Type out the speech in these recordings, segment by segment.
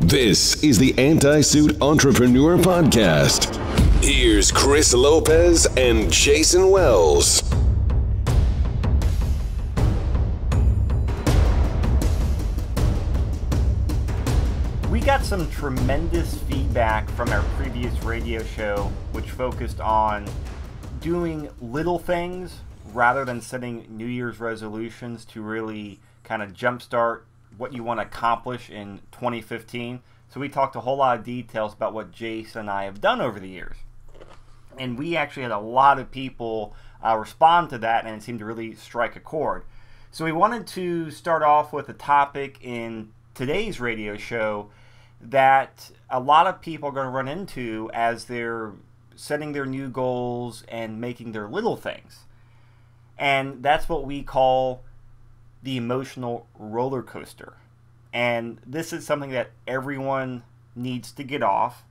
This is the Anti-Suit Entrepreneur Podcast. Here's Chris Lopez and Jason Wells. We got some tremendous feedback from our previous radio show, which focused on doing little things rather than setting New Year's resolutions to really kind of jumpstart what you want to accomplish in 2015. So we talked a whole lot of details about what Jason and I have done over the years. And we actually had a lot of people respond to that, and it seemed to really strike a chord. So we wanted to start off with a topic in today's radio show that a lot of people are going to run into as they're setting their new goals and making their little things. And that's what we call the emotional roller coaster. And this is something that everyone needs to get off.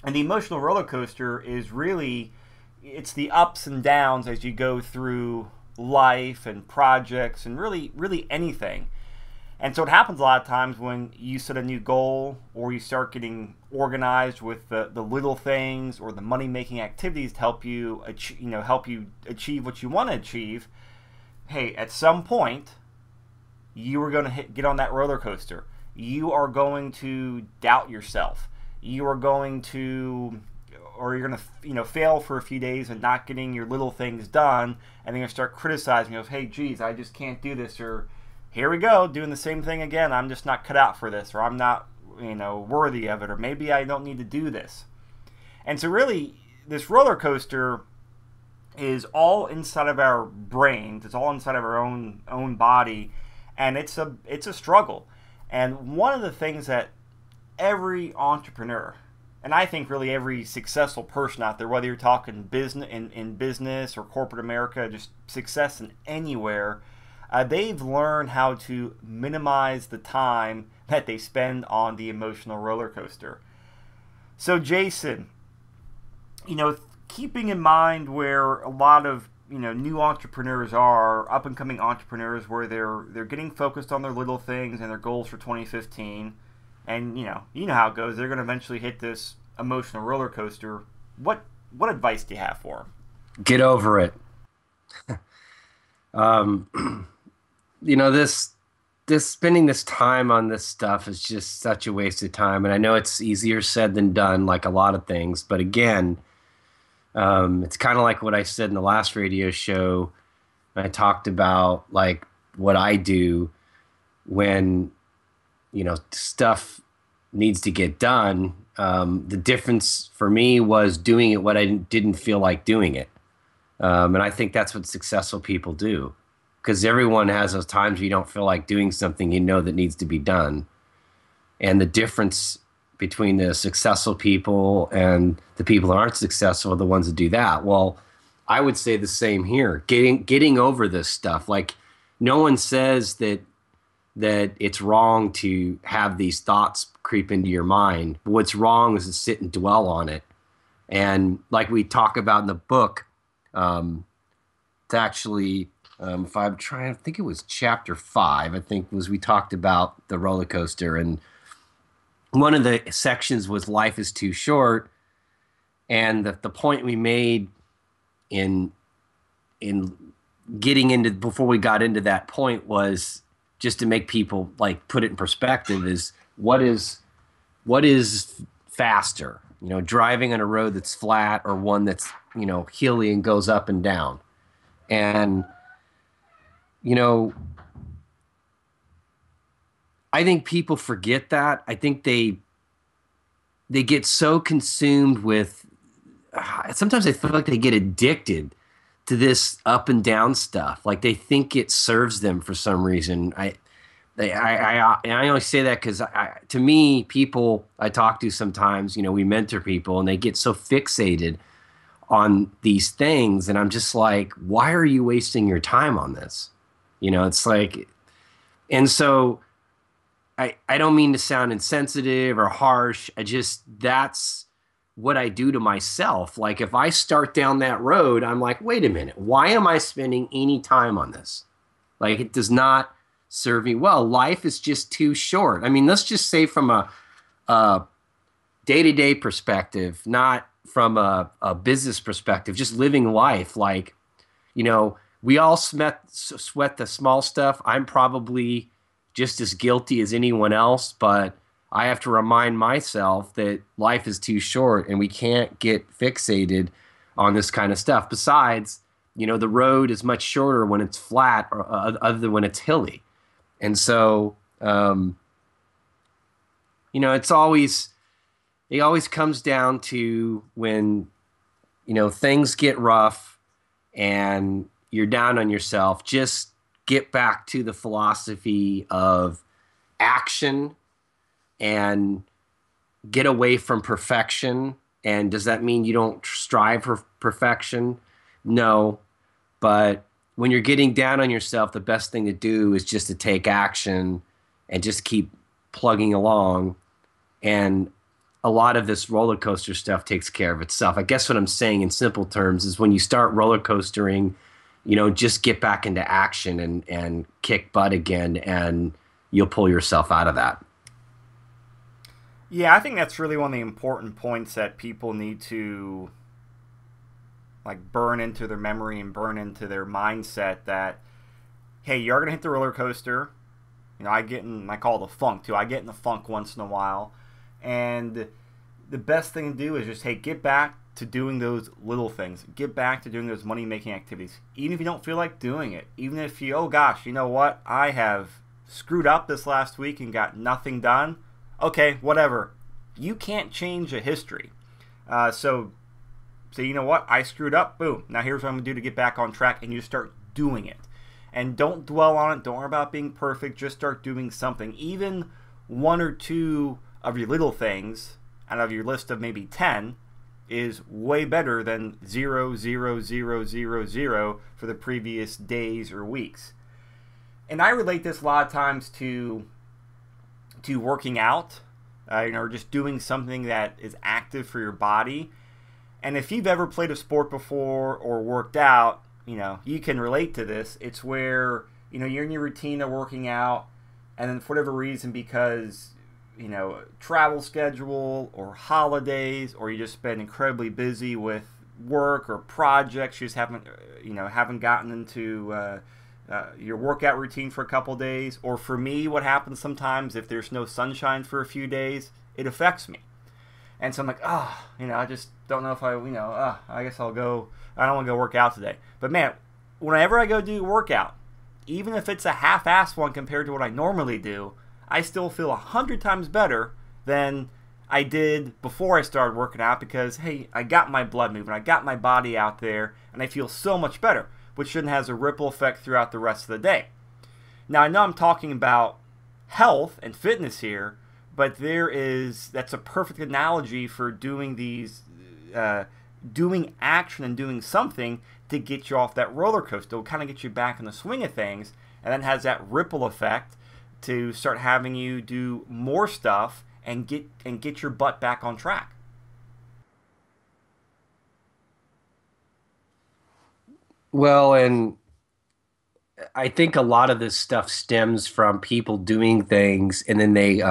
And the emotional roller coaster is really, it's the ups and downs as you go through life and projects and really anything. And so it happens a lot of times when you set a new goal or you start getting organized with the little things or the money-making activities to help you achieve what you want to achieve. Hey, at some point, you are going to get on that roller coaster. You are going to doubt yourself. You're going to fail for a few days and not getting your little things done, and then you're going to start criticizing yourself. Hey, geez, I just can't do this, or here we go, doing the same thing again. I'm just not cut out for this, or I'm not, worthy of it, or maybe I don't need to do this. And so really, this roller coaster is all inside of our brains. It's all inside of our own body, and it's a struggle. And one of the things that every entrepreneur, and I think really every successful person out there, whether you're talking business in business or corporate America, just success in anywhere, they've learned how to minimize the time that they spend on the emotional roller coaster. So Jason, keeping in mind where a lot of new entrepreneurs are, up and coming entrepreneurs, where they're getting focused on their little things and their goals for 2015, and you know how it goes. They're going to eventually hit this emotional roller coaster. What advice do you have for them? Get over it. This spending this time on this stuff is just such a waste of time. And I know it's easier said than done, like a lot of things. But again, it's kind of like what I said in the last radio show. I talked about like what I do when, stuff needs to get done. The difference for me was doing it when I didn't feel like doing it. And I think that's what successful people do. Because everyone has those times where you don't feel like doing something that needs to be done. And the difference between the successful people and the people that aren't successful are the ones that do that. Well, I would say the same here. Getting over this stuff. Like, no one says that it's wrong to have these thoughts creep into your mind. But what's wrong is to sit and dwell on it. And like we talk about in the book, it's actually... if I'm trying, I think it was chapter 5, we talked about the roller coaster. And one of the sections was life is too short. And the point we made in getting into, before we got into that point, was just to make people like put it in perspective, is what is faster, driving on a road that's flat or one that's, hilly and goes up and down. And I think people forget that. I think they get so consumed with, sometimes I feel like they get addicted to this up and down stuff. Like they think it serves them for some reason. I only say that because to me, people I talk to sometimes, we mentor people and they get so fixated on these things. And I'm just like, why are you wasting your time on this? It's like, and so I don't mean to sound insensitive or harsh. That's what I do to myself. Like if I start down that road, I'm like, wait a minute, why am I spending any time on this? Like it does not serve me well. Life is just too short. I mean, let's just say from a a day-to-day perspective, not from a business perspective, just living life. Like, we all sweat the small stuff. I'm probably just as guilty as anyone else, but I have to remind myself that life is too short and we can't get fixated on this kind of stuff. Besides, the road is much shorter when it's flat or other than when it's hilly. And so, it always comes down to when, things get rough and you're down on yourself, just get back to the philosophy of action and get away from perfection. And does that mean you don't strive for perfection? No. But when you're getting down on yourself, the best thing to do is just to take action and just keep plugging along. And a lot of this roller coaster stuff takes care of itself. I guess what I'm saying in simple terms is when you start roller coastering, just get back into action and kick butt again, and you'll pull yourself out of that. Yeah, I think that's really one of the important points that people need to burn into their memory and burn into their mindset that, hey, you're going to hit the roller coaster. I call it the funk too. I get in the funk once in a while. And the best thing to do is just, hey, get back to doing those little things. Get back to doing those money-making activities. Even if you don't feel like doing it. Even if you, oh gosh, you know what? I have screwed up this last week and got nothing done. Okay, whatever. You can't change a history. So you know what? I screwed up. Boom. Now here's what I'm going to do to get back on track. And you start doing it. And don't dwell on it. Don't worry about being perfect. Just start doing something. Even one or two of your little things out of your list of maybe 10 is way better than 0, 0, 0, 0, 0 for the previous days or weeks. And I relate this a lot of times to working out, or just doing something that is active for your body. And if you've ever played a sport before or worked out, you can relate to this. It's where, you're in your routine of working out, and then for whatever reason, because travel schedule or holidays, or you just been incredibly busy with work or projects, you just haven't gotten into your workout routine for a couple of days. Or for me, what happens sometimes if there's no sunshine for a few days, it affects me. And so I'm like, I just don't know if I guess I'll go. I don't want to go work out today. But man, whenever I go do a workout, even if it's a half-assed one compared to what I normally do, I still feel 100 times better than I did before I started working out because, hey, I got my blood moving, I got my body out there, and I feel so much better, which then has a ripple effect throughout the rest of the day. Now, I know I'm talking about health and fitness here, but that's a perfect analogy for doing doing action and doing something to get you off that roller coaster. It'll kind of get you back in the swing of things, and then has that ripple effect to start having you do more stuff and get your butt back on track. Well, and I think a lot of this stuff stems from people doing things and then they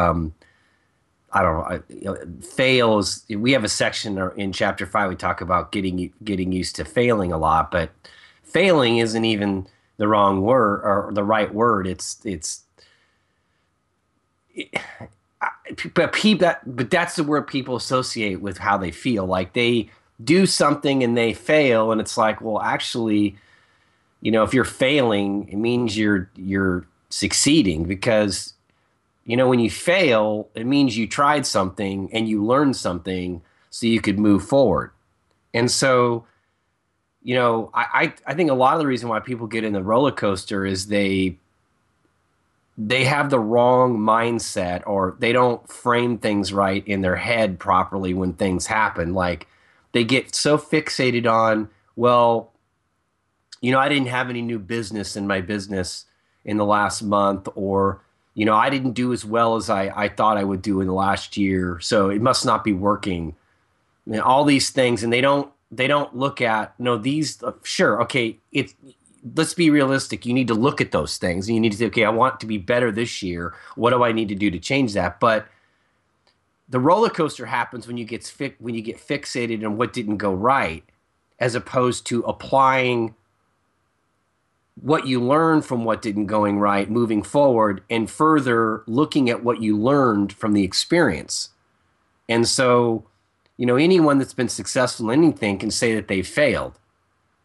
I don't know, fails. We have a section in chapter 5 we talk about getting used to failing a lot, but failing isn't even the wrong word or the right word. But that's the word people associate with how they feel. Like they do something and they fail, and it's like, well, actually, if you're failing, it means you're succeeding, because when you fail, it means you tried something and you learned something so you could move forward. And so, I think a lot of the reason why people get in the roller coaster is they have the wrong mindset, or they don't frame things right in their head properly when things happen. Like they get so fixated on, well, I didn't have any new business in my business in the last month, or, I didn't do as well as I thought I would do in the last year, so it must not be working. All these things, and they don't look at, these, sure, okay, let's be realistic. You need to look at those things, and you need to say, okay, I want to be better this year. What do I need to do to change that? But the roller coaster happens when you get fixated on what didn't go right, as opposed to applying what you learned from what didn't going right moving forward and further looking at what you learned from the experience. And so, anyone that's been successful in anything can say that they failed.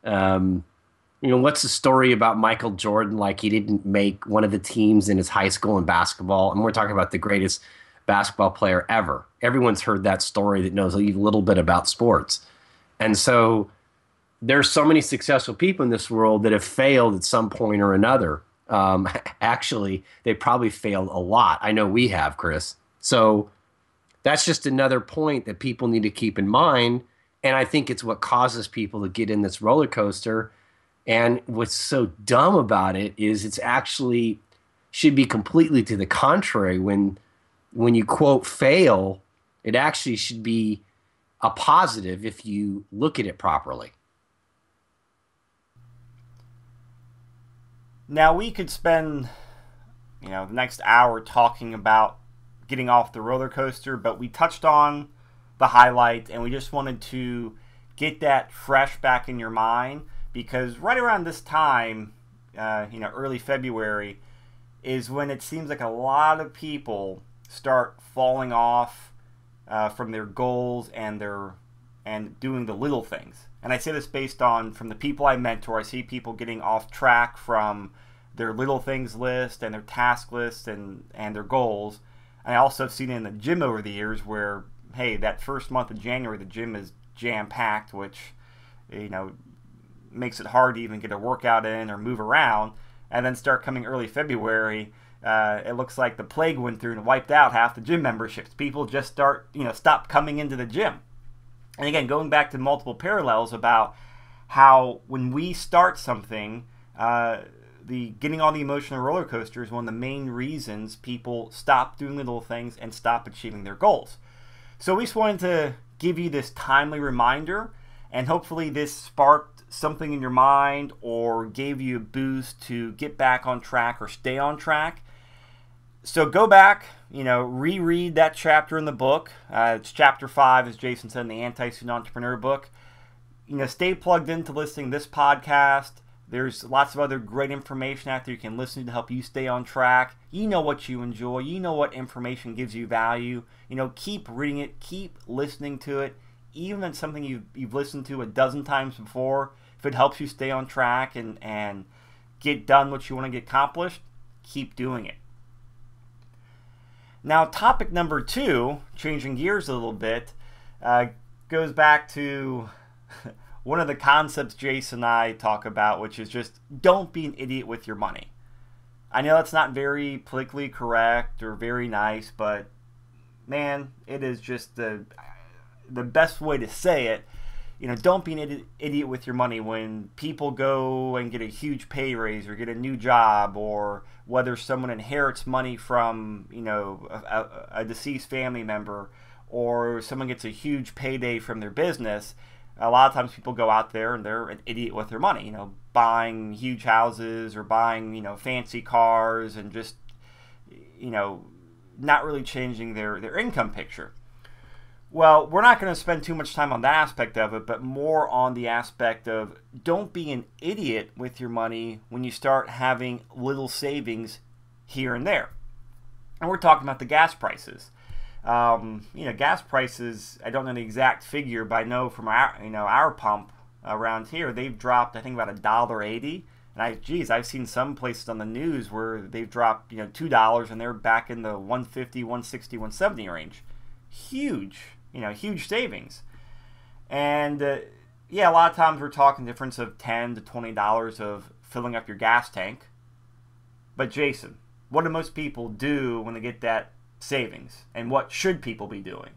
What's the story about Michael Jordan? Like, he didn't make one of the teams in his high school in basketball. And we're talking about the greatest basketball player ever. Everyone's heard that story that knows a little bit about sports. And so there's so many successful people in this world that have failed at some point or another. Actually, they probably failed a lot. I know we have, Chris. So that's just another point that people need to keep in mind. And I think it's what causes people to get in this roller coaster. And what's so dumb about it is it's actually should be completely to the contrary. When you quote fail, it actually should be a positive if you look at it properly. Now, we could spend, the next hour talking about getting off the roller coaster, but we touched on the highlights, and we just wanted to get that fresh back in your mind, because right around this time, early February, is when it seems like a lot of people start falling off from their goals and doing the little things. And I say this based on from the people I mentor. I see people getting off track from their little things list and their task list and their goals. And I also have seen it in the gym over the years where, hey, that first month of January, the gym is jam-packed, which, makes it hard to even get a workout in or move around. And then start coming early February, it looks like the plague went through and wiped out half the gym memberships. People just stop coming into the gym. And again, going back to multiple parallels about how when we start something, the getting on the emotional roller coaster is one of the main reasons people stop doing little things and stop achieving their goals. So we just wanted to give you this timely reminder, and hopefully this sparked something in your mind or gave you a boost to get back on track or stay on track. So go back, reread that chapter in the book. It's chapter 5, as Jason said, in the Anti-Student Entrepreneur book. Stay plugged into listening to this podcast. There's lots of other great information out there you can listen to help you stay on track. You know what you enjoy. You know what information gives you value. Keep reading it. Keep listening to it. Even if it's something you've listened to a dozen times before, if it helps you stay on track and get done what you want to get accomplished, keep doing it. Now, topic number 2, changing gears a little bit, goes back to one of the concepts Jason and I talk about, which is just don't be an idiot with your money. I know that's not very politically correct or very nice, but man, it is just the best way to say it. Don't be an idiot with your money when people go and get a huge pay raise or get a new job, or whether someone inherits money from, a deceased family member, or someone gets a huge payday from their business. A lot of times people go out there and they're an idiot with their money, buying huge houses or buying, fancy cars and just, not really changing their income picture. Well, we're not going to spend too much time on that aspect of it, but more on the aspect of don't be an idiot with your money when you start having little savings here and there. And we're talking about the gas prices. Gas prices, I don't know the exact figure, but I know from our pump around here, they've dropped, I think, about $1.80. And I've seen some places on the news where they've dropped, $2 and they're back in the $1.50, $1.60, $1.70 range. Huge savings. And a lot of times we're talking difference of $10 to $20 of filling up your gas tank. But Jason, what do most people do when they get that savings? And what should people be doing?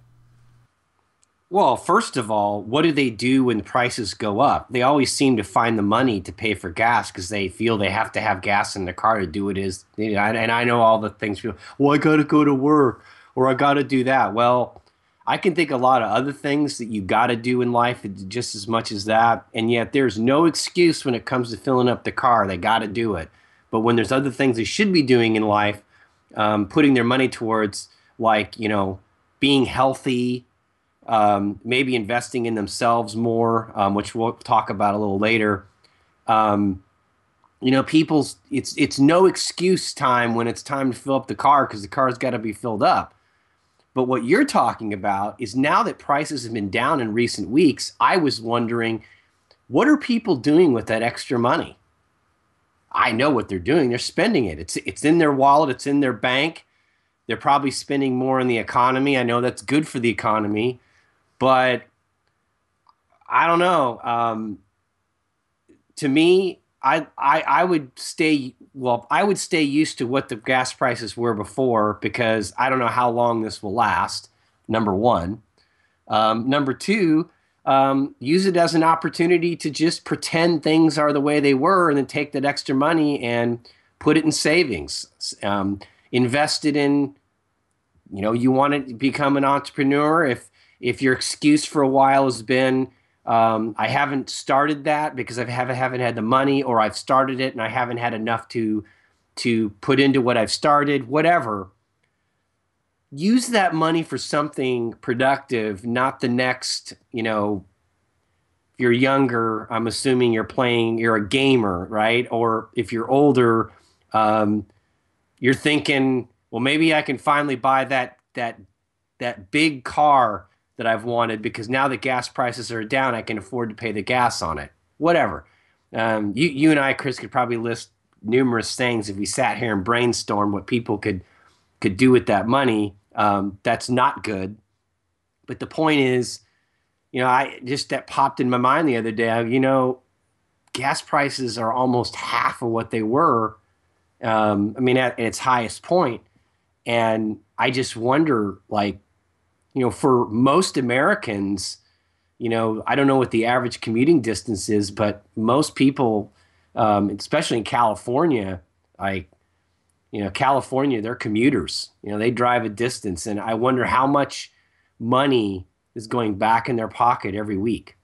Well, first of all, what do they do when prices go up? They always seem to find the money to pay for gas because they feel they have to have gas in their car to do what it is. And I know all the things people, I got to go to work or I got to do that. Well, I can think a lot of other things that you got to do in life just as much as that. And yet there's no excuse when it comes to filling up the car. They got to do it. But when there's other things they should be doing in life, putting their money towards, like, being healthy, maybe investing in themselves more, which we'll talk about a little later. People's it's no excuse time when it's time to fill up the car because the car's got to be filled up. But what you're talking about is now that prices have been down in recent weeks, I was wondering, what are people doing with that extra money? I know what they're doing. They're spending it. It's in their wallet. It's in their bank. They're probably spending more in the economy. I know that's good for the economy, but I don't know. To me, I would stay used to what the gas prices were before because I don't know how long this will last. Number one. Number two, use it as an opportunity to just pretend things are the way they were and then take that extra money and put it in savings. Invest it in, you want to become an entrepreneur. If your excuse for a while has been, I haven't started that because I haven't had the money, or I've started it and I haven't had enough to put into what I've started, whatever. Use that money for something productive, not the next, if you're younger, I'm assuming you're a gamer, right? Or if you're older, you're thinking, well, maybe I can finally buy that big car that I've wanted because now that gas prices are down, I can afford to pay the gas on it. Whatever. You and I, Chris, could probably list numerous things if we sat here and brainstormed what people could do with that money. That's not good. But the point is, that popped in my mind the other day. Gas prices are almost half of what they were. At its highest point. And I just wonder, for most Americans, I don't know what the average commuting distance is, but most people, especially in California, California, they're commuters. They drive a distance, and I wonder how much money is going back in their pocket every week.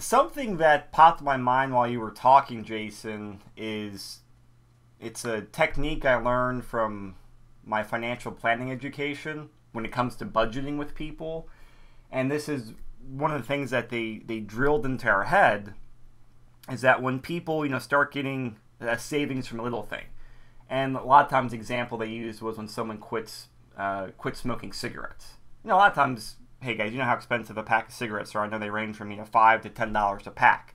Something that popped in my mind while you were talking, Jason, is it's a technique I learned from my financial planning education when it comes to budgeting with people. And this is one of the things that they drilled into our head, is that when people, start getting savings from a little thing. And a lot of times the example they used was when someone quit smoking cigarettes. A lot of times, hey guys, you know how expensive a pack of cigarettes are. I know they range from $5 to $10 a pack.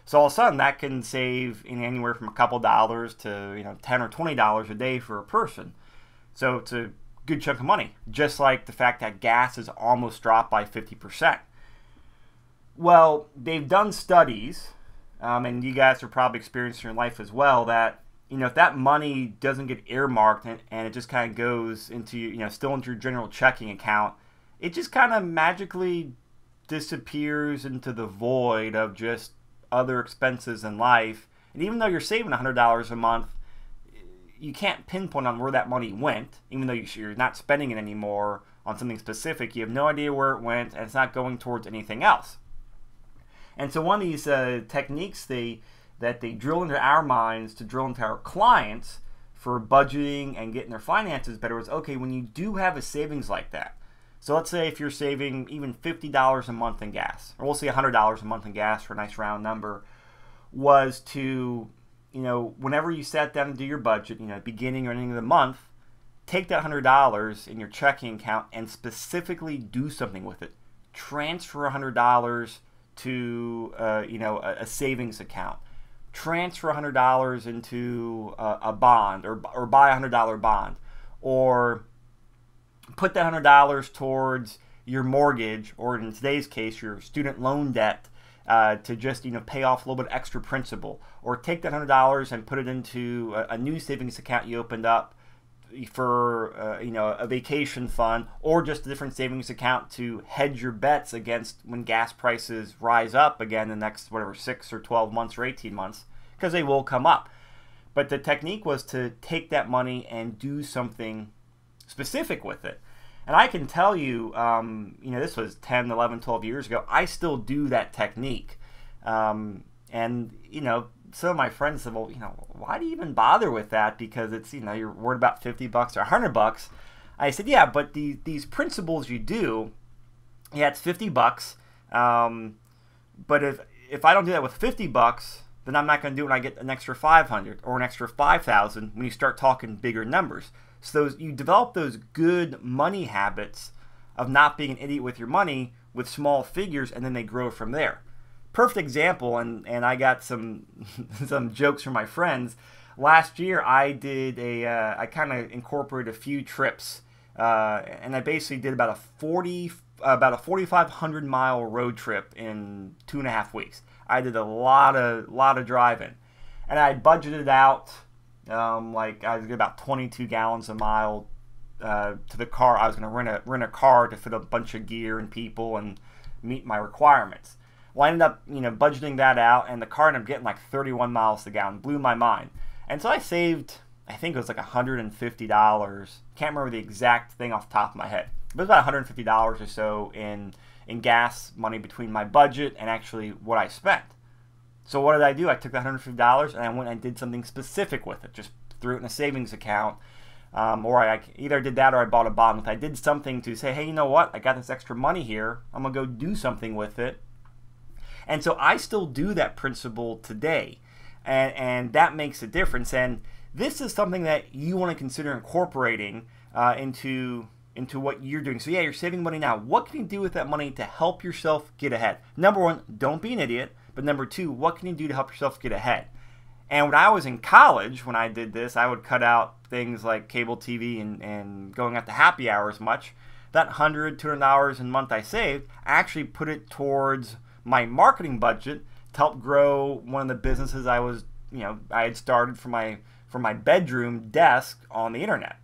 So all of a sudden that can save anywhere from a couple dollars to $10 or $20 a day for a person. So it's a good chunk of money. Just like the fact that gas has almost dropped by 50%. Well, they've done studies, and you guys are probably experiencing in your life as well, that if that money doesn't get earmarked and it just kind of goes into still into your general checking account, it just kind of magically disappears into the void of just other expenses in life. And even though you're saving $100 a month, you can't pinpoint on where that money went. Even though you're not spending it anymore on something specific, you have no idea where it went, and it's not going towards anything else. And so one of these techniques that they drill into our minds to drill into our clients for budgeting and getting their finances better is, okay, when you do have a savings like that, so let's say if you're saving even $50 a month in gas, or we'll say $100 a month in gas for a nice round number, was to, whenever you sat down and do your budget, beginning or ending of the month, take that $100 in your checking account and specifically do something with it. Transfer $100 to, a savings account. Transfer $100 into a bond, or buy a $100 bond, or put that $100 towards your mortgage, or in today's case, your student loan debt, to just pay off a little bit extra principal, or take that $100 and put it into a new savings account you opened up for a vacation fund, or just a different savings account to hedge your bets against when gas prices rise up again in the next 6 or 12 months or 18 months, because they will come up. But the technique was to take that money and do something specific with it. And I can tell you, this was 10, 11, 12 years ago. I still do that technique. And, some of my friends said, well, why do you even bother with that? Because it's, you're worried about $50 or $100. I said, yeah, but these principles you do, yeah, it's $50. But if I don't do that with $50, then I'm not going to do it when I get an extra 500 or an extra 5,000 when you start talking bigger numbers. So you develop those good money habits of not being an idiot with your money with small figures, and then they grow from there. Perfect example, and I got some some jokes from my friends. Last year, I kind of incorporated a few trips, and I basically did about a 4,500 mile road trip in 2.5 weeks. I did a lot of driving, and I budgeted out like I was getting about 22 gallons a mile to the car. I was going to rent a car to fit a bunch of gear and people and meet my requirements. Well, I ended up budgeting that out, and the car ended up getting like 31 miles to the gallon. Blew my mind. And so I saved, I think it was like $150. Can't remember the exact thing off the top of my head. But it was about $150 or so in gas money between my budget and actually what I spent. So what did I do? I took that $150 and I went and did something specific with it. Just threw it in a savings account. Or I either did that or I bought a bond. If I did something to say, hey, you know what? I got this extra money here. I'm going to go do something with it. And so I still do that principle today. And that makes a difference. And this is something that you want to consider incorporating into what you're doing. So yeah, you're saving money now. What can you do with that money to help yourself get ahead? Number one, don't be an idiot. But number two, what can you do to help yourself get ahead? And when I was in college, when I did this, I would cut out things like cable TV and going out to happy hour as much. That $100, $200 a month I saved, I actually put it towards my marketing budget to help grow one of the businesses I had started from my bedroom desk on the internet.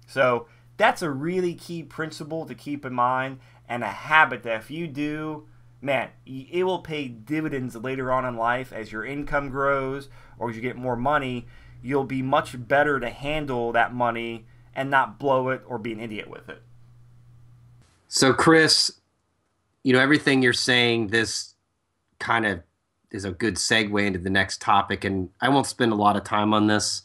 So that's a really key principle to keep in mind, and a habit that if you do, man, it will pay dividends later on in life as your income grows or as you get more money. You'll be much better to handle that money and not blow it or be an idiot with it. So Chris, everything you're saying, this kind of is a good segue into the next topic, and I won't spend a lot of time on this,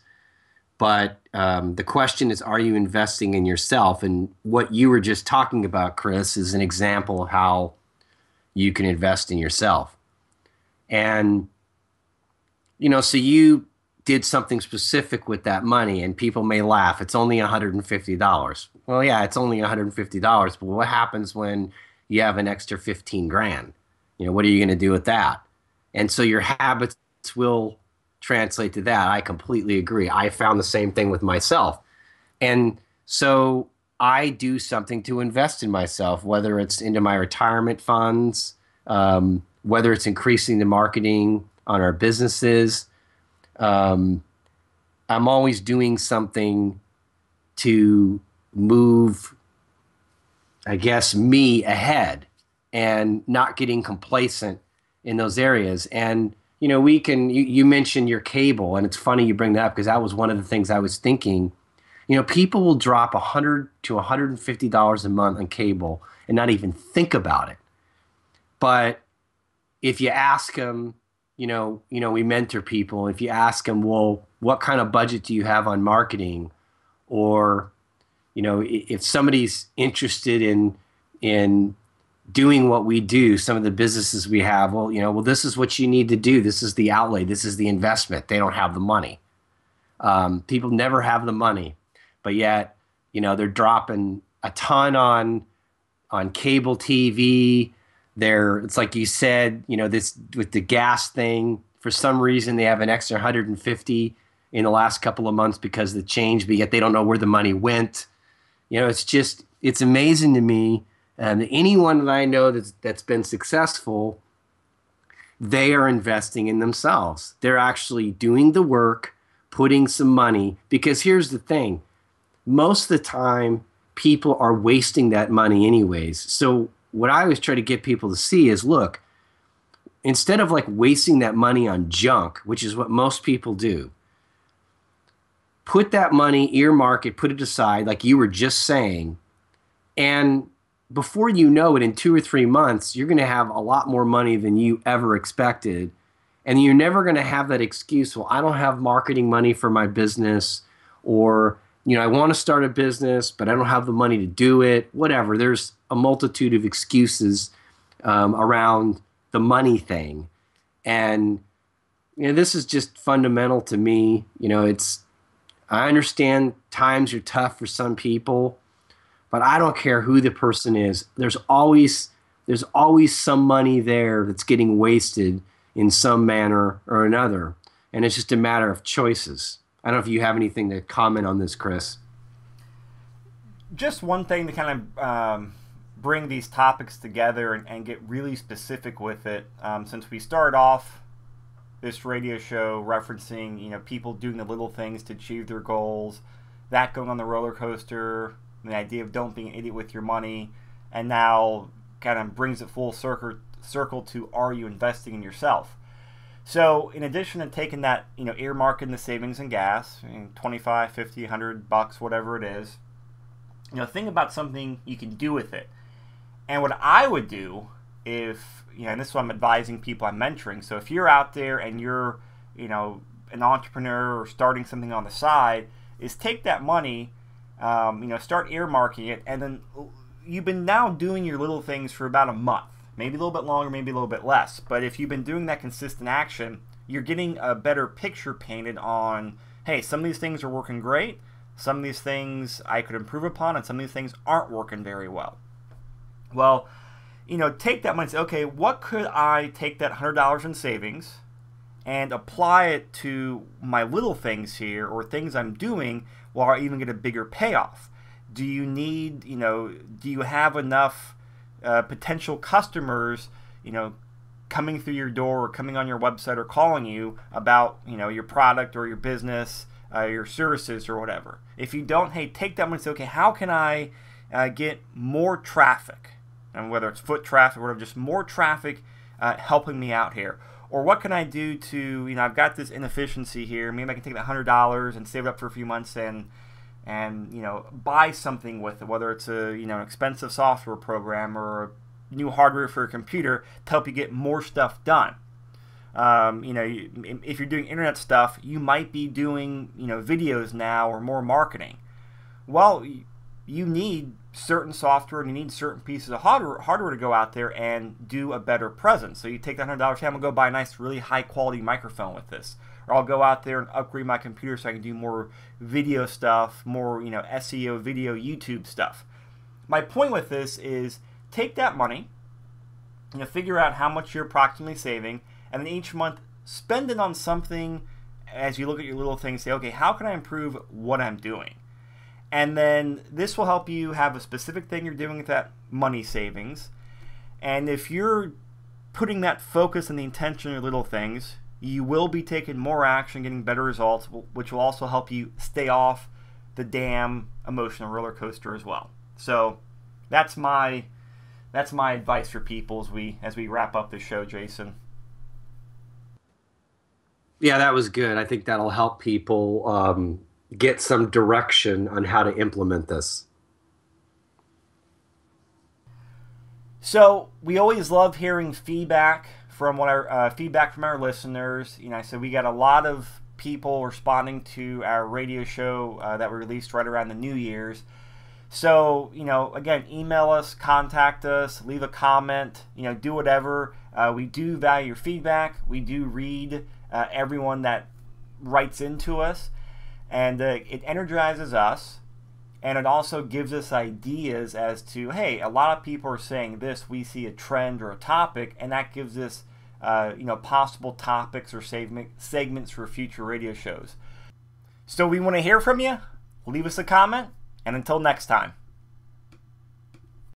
but the question is, are you investing in yourself? And what you were just talking about, Chris, is an example of how you can invest in yourself. And, so you did something specific with that money, and people may laugh. It's only $150. Well, yeah, it's only $150, but what happens when you have an extra 15 grand? What are you going to do with that? And so your habits will translate to that. I completely agree. I found the same thing with myself. And so I do something to invest in myself, whether it's into my retirement funds, whether it's increasing the marketing on our businesses. I'm always doing something to move, I guess, me ahead and not getting complacent in those areas. And, you mentioned your cable, and it's funny you bring that up because that was one of the things I was thinking. People will drop $100 to $150 a month on cable and not even think about it. But if you ask them, we mentor people. If you ask them, well, what kind of budget do you have on marketing? Or, if somebody's interested in doing what we do, some of the businesses we have, well, this is what you need to do. This is the outlay. This is the investment. They don't have the money. People never have the money, but yet, they're dropping a ton on cable TV. It's like you said, this with the gas thing, for some reason they have an extra 150 in the last couple of months because of the change, but yet they don't know where the money went. It's amazing to me. And anyone that I know that's been successful, they are investing in themselves. They're actually doing the work, putting some money, because here's the thing. Most of the time, people are wasting that money anyways. So what I always try to get people to see is, look, instead of like wasting that money on junk, which is what most people do, put that money, earmark it, put it aside, like you were just saying, and before you know it, in 2 or 3 months, you're going to have a lot more money than you ever expected. And you're never going to have that excuse, well, I don't have marketing money for my business, or I want to start a business, but I don't have the money to do it, whatever. There's a multitude of excuses around the money thing. And, this is just fundamental to me. I understand times are tough for some people, but I don't care who the person is. There's always some money there that's getting wasted in some manner or another. And it's just a matter of choices. I don't know if you have anything to comment on this, Chris. Just one thing to kind of bring these topics together and get really specific with it. Since we started off this radio show referencing, people doing the little things to achieve their goals, that going on the roller coaster, the idea of don't be an idiot with your money, and now kind of brings it full circle to, are you investing in yourself? So in addition to taking that, earmarking the savings and gas, $25, $50, $100, whatever it is, think about something you can do with it. And what I would do if, and this is what I'm advising people I'm mentoring. So if you're out there and you're, an entrepreneur or starting something on the side, is take that money, start earmarking it, and then you've been now doing your little things for about a month. Maybe a little bit longer, maybe a little bit less. But if you've been doing that consistent action, you're getting a better picture painted on, hey, some of these things are working great, some of these things I could improve upon, and some of these things aren't working very well. Well, take that money and say, okay, what could I take that $100 in savings and apply it to my little things here, or things I'm doing, while I even get a bigger payoff? Do you need, do you have enough potential customers, coming through your door or coming on your website or calling you about, your product or your business, your services or whatever? If you don't, hey, take that money and say, okay, how can I get more traffic? And whether it's foot traffic or whatever, just more traffic helping me out here. Or what can I do to, I've got this inefficiency here. Maybe I can take that $100 and save it up for a few months and buy something with it, whether it's an expensive software program or new hardware for a computer to help you get more stuff done. If you're doing internet stuff, you might be doing videos now or more marketing. Well, you need certain software and you need certain pieces of hardware to go out there and do a better presence. So you take that $100, hey, I'm gonna go buy a nice, really high quality microphone with this. Or I'll go out there and upgrade my computer so I can do more video stuff, more SEO, video, YouTube stuff. My point with this is take that money, figure out how much you're approximately saving, and then each month spend it on something. As you look at your little things, say, okay, how can I improve what I'm doing? And then this will help you have a specific thing you're doing with that money savings. And if you're putting that focus and the intention on your little things, you will be taking more action, getting better results, which will also help you stay off the damn emotional roller coaster as well. So that's my advice for people as we wrap up the show, Jason. Yeah, that was good. I think that'll help people get some direction on how to implement this. So we always love hearing feedback from our listeners. So we got a lot of people responding to our radio show that we released right around the New Year's. So again, email us, contact us, leave a comment, do whatever. We do value your feedback. We do read everyone that writes into us, and it energizes us. And it also gives us ideas as to, hey, a lot of people are saying this, we see a trend or a topic, and that gives us possible topics or segments for future radio shows. So we want to hear from you. Leave us a comment, and until next time.